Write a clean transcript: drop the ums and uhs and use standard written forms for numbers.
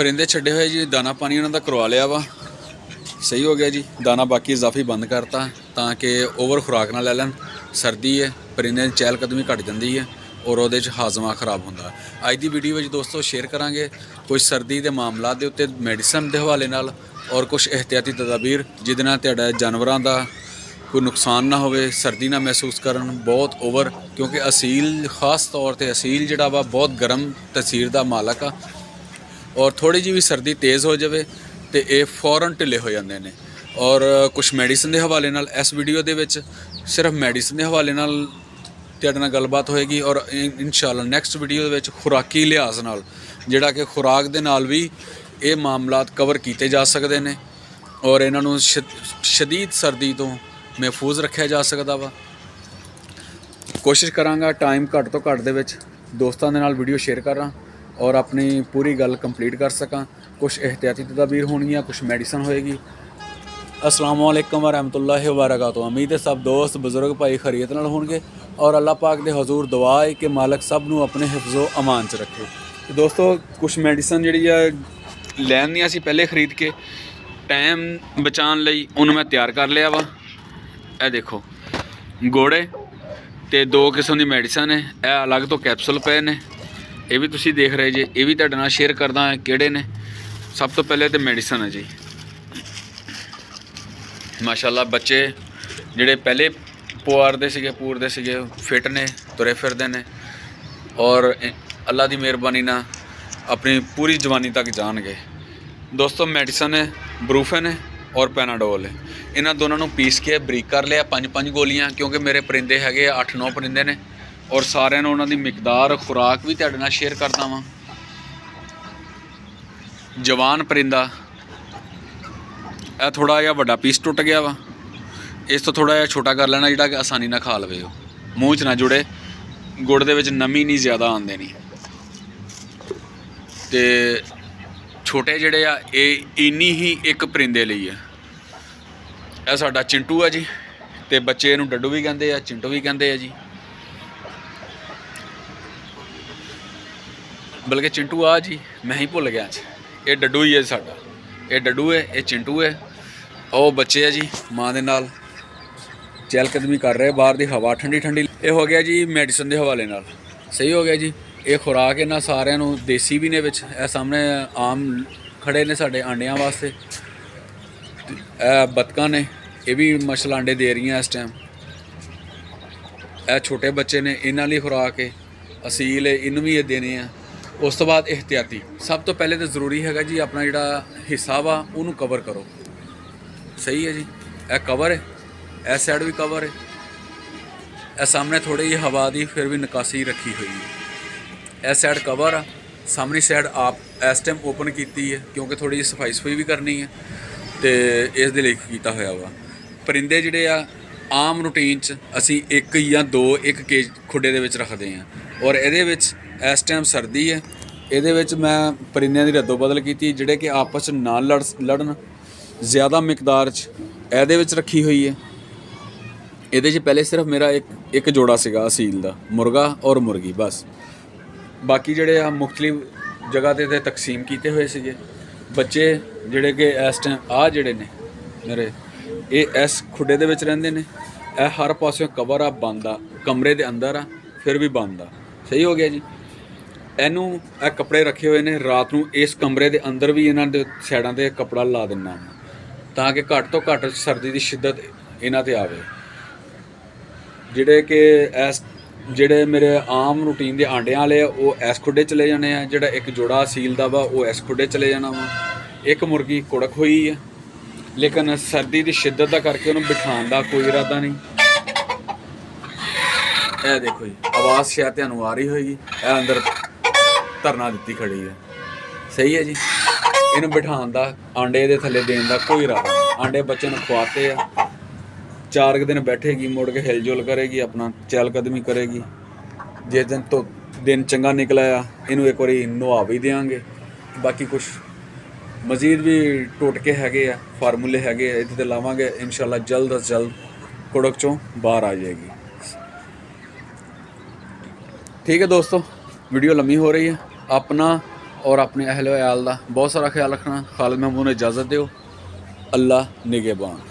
परिंदे छड्डे हुए जी, दाना पानी उन्होंने करवा लिया वा, सही हो गया जी। दाना बाकी इजाफी बंद करता ताकि ओवर खुराक ना ले लैन। सर्दी है, परिंदे की चहलकदमी घट जाती है और वो हाजमा खराब होंदा। अज की वीडियो में दोस्तों शेयर करांगे कुछ सर्दी के मामलों के उत्ते मैडिसन के हवाले नाल और कुछ एहतियाती तदाबीर जिहदे नाल तुहाडे जानवरां दा कोई नुकसान ना होवे, सर्दी ना महसूस करन बहुत ओवर, क्योंकि असील खास तौर पर असील जिहड़ा वा बहुत गर्म तसीर का मालक आ और थोड़ी जी भी सर्दी तेज़ हो जाए तो ये फौरन ढिले हो जाते हैं। और कुछ मैडिसन के हवाले नाल इस वीडियो दे विच सिर्फ मैडिसन के हवाले नाल तुहाडे नाल गलबात होएगी और इंशाअल्लाह नैक्सट वीडियो दे विच खुराकी लिहाज नाल जिहड़ा कि खुराक दे नाल भी ये मामलात कवर किए जा सकते हैं और इन्हां नूं शदीद सर्दी तो महफूज रखा जा सकता वा। कोशिश करांगा टाइम घट तो घट दे विच दोस्तां दे नाल वीडियो शेयर करा और अपनी पूरी गल कंप्लीट कर सकां। कुछ एहतियाती तदाबीर होणगियां, कुछ मैडिसन होएगी। अस्सलाम वालेकुम वरहमतुल्लाहि वबरकातुहू। उम्मीद है सब दोस्त बुजुर्ग भाई खैरियत नाल होणगे और अल्लाह पाक दे हजूर दुआ है कि मालक सब नूं अपने हिफ्ज़ो अमान च रखे। तो दोस्तों कुछ मैडिसन जिहड़ी आ लैन दी असीं पहले खरीद के टाइम बचाने लई उन्हूं मैं तैयार कर लिया वा। यह देखो गोड़े ते दो किस्म की मैडिसन है, यह अलग तो कैप्सूल पे ने, ये भी तुसी देख रहे जी, ये भी तुहाडे नाल शेयर करदा है किहड़े ने। सब तो पहले तो मैडिसन है जी, माशाअल्लाह बच्चे जिहड़े पहले पुआरदे सीगे पूरदे सीगे फिट ने, तुरे फिरदे ने और अल्लाह की मेहरबानी नाल अपनी पूरी जवानी तक जाणगे। दोस्तों मैडिसन है ब्रूफन है और पैनाडोल है, इन्हां दोनों नूं पीस के बरीक कर लिया 5-5 गोलियां, क्योंकि मेरे परिंदे हैगे 8-9 परिंदे ने और सारिਆਂ ਨੂੰ ਉਹਨਾਂ ਦੀ मिकदार खुराक भी ਤੁਹਾਡੇ ਨਾਲ शेयर करता वां। जवान परिंदा यह थोड़ा जिहा वड्डा पीस टुट गया वा, इस तो थोड़ा जिहा छोटा कर लेना जिहड़ा कि आसानी नाल खा लवे, मूँह च ना जुड़े, गुड़ दे विच नमी नहीं ज़्यादा आउण देनी। ते छोटे जिहड़े आ ये इन्नी ही एक परिंदे लई है। यह साडा चिंटू है जी, ते बच्चे इहनूं डड्डू भी कहंदे आ, चिंटू भी कहंदे आ जी, बल्कि चिंटू आ जी मैं ही भुल गया। ये डड्डू ही है साडा, ये डड्डू है, ये चिंटू है। और बच्चे है जी माँ दे नाल चहलकदमी कर रहे, बाहर की हवा ठंडी ठंडी। ये हो गया जी मैडिसन के हवाले नाल, सही हो गया जी। ये खुराक इन्हां सारिਆਂ ਨੂੰ देसी भी ने विच, ए सामने आम खड़े ने साडे आंडियां वास्ते, बतकां ने ये भी माशाअल्लाह अंडे दे रही हैं इस टाइम। ए छोटे बच्चे ने, इन्हां लई खुराक है, असील है, इन्हूं भी ये देने हैं। उस तो बाद एहतियाती सब तो पहले तो जरूरी है जी अपना जिहड़ा हिस्सा वा उन्होंने कवर करो, सही है जी। यह कवर है, यह साइड भी कवर है, यह सामने थोड़ी जी हवा की फिर भी निकासी रखी हुई है। यह साइड कवर आ, सामने साइड आप इस टाइम ओपन की है क्योंकि थोड़ी जी सफाई सफाई भी करनी है, तो इस दे लई कीता होया वा। परिंदे जिहड़े आ आम रूटीन च असी 1 या 2 एक केज खुडे दे विच रखते हैं और ये इस टाइम सर्दी है, ये मैं परिंदियां की रद्दो बदल की जिहड़े कि आपस ना लड़न, ज़्यादा मिकदार ये रखी हुई है। ये पहले सिर्फ मेरा एक जोड़ा सीगा असील दा, मुर्गा और मुर्गी बस, बाकी जिहड़े आ मुख्तलिफ जगह ते तकसीम किए हुए सीगे। बच्चे जिहड़े कि इस टाइम आ जिहड़े ने मेरे ये इस खुडे दे विच रहिंदे ने, यह हर पासों कवर आ, बंद आ, कमरे दे अंदर आ फिर भी बंद आ, सही हो गया जी। इनू कपड़े रखे हुए ने, रात नूं इस कमरे के अंदर भी इन्हां दे साइडां ते कपड़ा ला दिना ताकि घट तो घट सर्दी की शिद्दत इन्हां ते आवे। जिहड़े कि इस जिहड़े मेरे आम रूटीन के आंडियां वाले वो इस खुडे चले जाने हैं, जिहड़ा एक जोड़ा असील दा वा वो इस खुडे चले जाना वा। एक मुर्गी कुड़क हुई है, लेकिन सर्दी की शिद्दत का करके उन्होंने बिठाने का कोई इरादा नहीं। यह देखो जी आवाज़ शायद तुहानूं आ रही होगी, यह अंदर धरना दी खड़ी है, सही है जी। इन्हूं बिठाने का, आंडे दे थले देने का कोई इरादा नहीं। आंडे बच्चे ने खुआते हैं, 4 दिन बैठेगी, मुड़ के हिलजुल करेगी, अपना चहलकदमी करेगी। जिस दिन तो दिन चंगा निकला इनू एक बार नवा भी देंगे। बाकी कुछ मजीद भी टोटके हैगे आ, फार्मूले हैगे आ, इत्थे लावांगे इंशाअल्लाह जल्द अज जल्द कुड़क चों बाहर आ जाएगी। ठीक है दोस्तों, वीडियो लम्बी हो रही है, अपना और अपने अहल वयाल का बहुत सारा ख्याल रखना। खालिद महमूद ने इजाज़त दो। अल्लाह निगहबान।